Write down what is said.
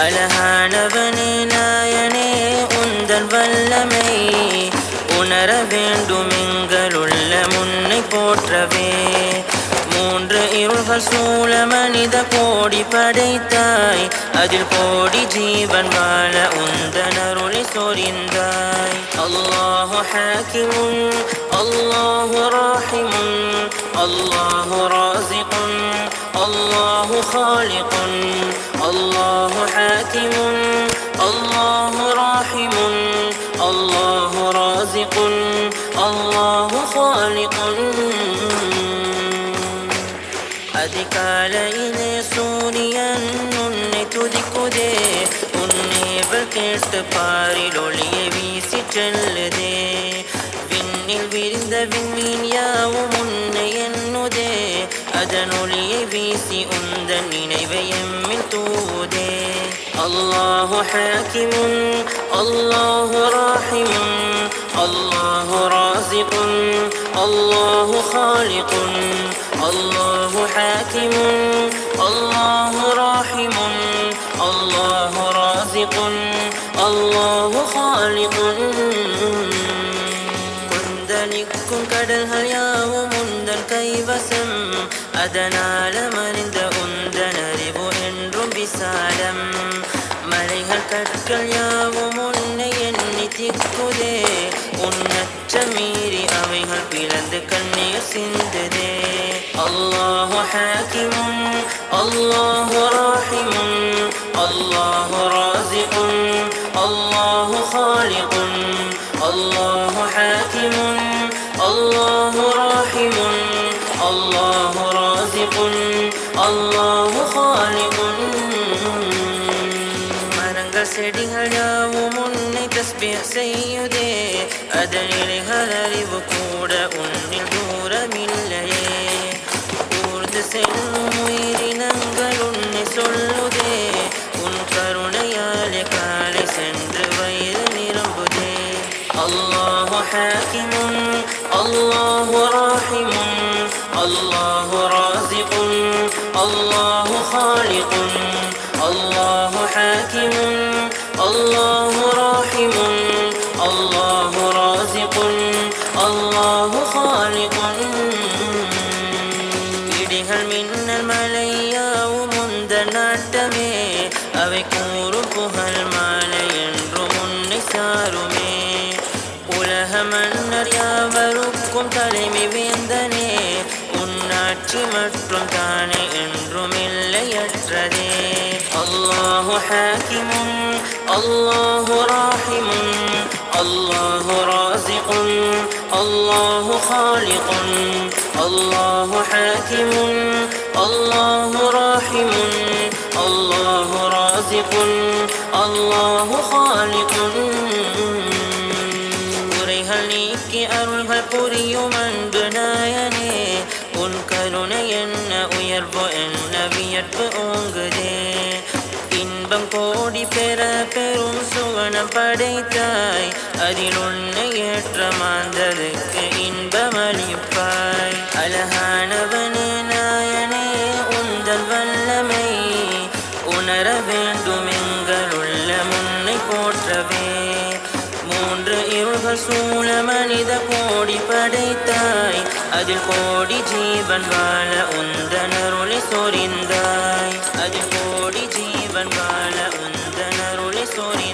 அழகானவனே நாயனே உந்தன் வல்லமை உணர வேண்டும் எங்களுள்ள முன்னை போற்றவே. மூன்று இருள்கள் சூழ மனித கோடி படைத்தாய், அதில் கோடி ஜீவன் வாழ உந்தன் அருளை சொரிந்தாய். அல்லாஹு ஹாக்கிமுன் அல்லாஹு ராஹிமுன் அல்லாஹு ராஸிகுன் அல்லாஹு காலிகுன் அல்லாஹு ஹாக்கிமுன் அல்லாஹு ராஹிமுன் அல்லாஹு ராஸிகுன் அல்லாஹு காலிகுன். அதிகாலையிலே சூரியன் உன்னை துதிக்குதே, உன்னேவல் கேட்டு பாரில் ஒளியை வீசி செல்லுதே. விண்ணில் விரிந்த விண்மீன் யாவும் உன்னை எண்ணுதே, அதன் ஒளியை வீசி உந்தன் நினைவை எம்மில் தூவுதே. அல்லாஹு ஹாக்கிமுன் அல்லாஹு ராஹிமுன் அல்லாஹு ராஸிகுன் அல்லாஹு காலிகுன் அல்லாஹு ஹாக்கிமுன் அல்லாஹு ராஹிமுன் அல்லாஹு ராஸிகுன் அல்லாஹு காலிகுன். கொந்தளிக்கும் கடல்கள் யாவும் உந்தன் கைவசம், அதனால் மறிந்த உந்தன் அறிவு என்றும் விசாலம். மலைகள் கற்கள் யாவும் உன்னை எண்ணி திக்குதே, உன்னற்ற மீறி அவைகள் பிளந்து கண்ணீர் சிந்துதே. அல்லாஹு ஹாக்கிமுன் அல்லாஹு ராஹிமுன் அல்லாஹு ராஸிகுன் அல்லாஹு காலிகுன் அல்லாஹு ஹாக்கிமுன் அல்லாஹு ராஹிமுன் அல்லாஹு ராஸிகுன் அல்லாஹு காலிகுன். மரங்கள் செடிகள் யாவும் உன்னை தஸ்பீஹ் செய்யுதே, அதன் இலைகள் அறிவு கூட உன்னில் தூரமில்லையே. ஊர்ந்து செல்லும் உயிரினங்கள் உன்னை சொல்லுதே, உன் கருணையாலே காலை சென்று வயிறு நிரம்புதே. அல்லாஹு ஹாக்கிமுன் அல்லாஹு ராஹிமுன் அல்லாஹு ராஸிகுன் அல்லாஹு காலிகுன் அல்லாஹு ஹாக்கிமுன் அல்லாஹு ராஹிமுன் அல்லாஹு ராஸிகுன் அல்லாஹு காலிகுன். இடிகள் மின்னல் மலையாவும் உந்தன் நாட்டமே, அவை கூறும் புகழ் மாலை என்றும் உன்னை சாருமே. உலக மன்னர் யாவருக்கும் தலைமை வேந்தனே, உன்னாட்சி மற்றும் தானே என்றும் இல்லையற்றதே. அல்லாஹு ஹாக்கிமுன் அல்லாஹு ராஹிமுன் அல்லாஹு ராஸிகுன் அல்லாஹு காலிகுன் அல்லாஹு ஹாக்கிமுன் அல்லாஹு ராஹிமுன் அல்லாஹு ராஸிகுன் அல்லாஹு காலிகுன். குறைகள் நீக்கி அருள்கள் புரியும் அன்பு நாயனே, உன் கருணை என்ன உயர்வு என்ன வியர்ப்பு ஓங்குதே. இன்பம் கோடி பெற பெரும் சுவனம் படைத்தாய், அதில் உன்னை ஏற்ற மாந்தருக்கு இன்பமளிப்பாய். அழகானவனே நாயனே உந்தன் வல்லமை உணர வேண்டும் எங்களுள்ள முன்னை போற்றவே. மூன்று இருள்கள் சூழ மனித கோடி படைத்தாய், அதில் கோடி ஜீவன் வாழ உந்தன் அருளை சொரிந்தாய். அதில் கோடி ஜீவன் வாழ உந்தன் அருளை சொரிந்தாய்.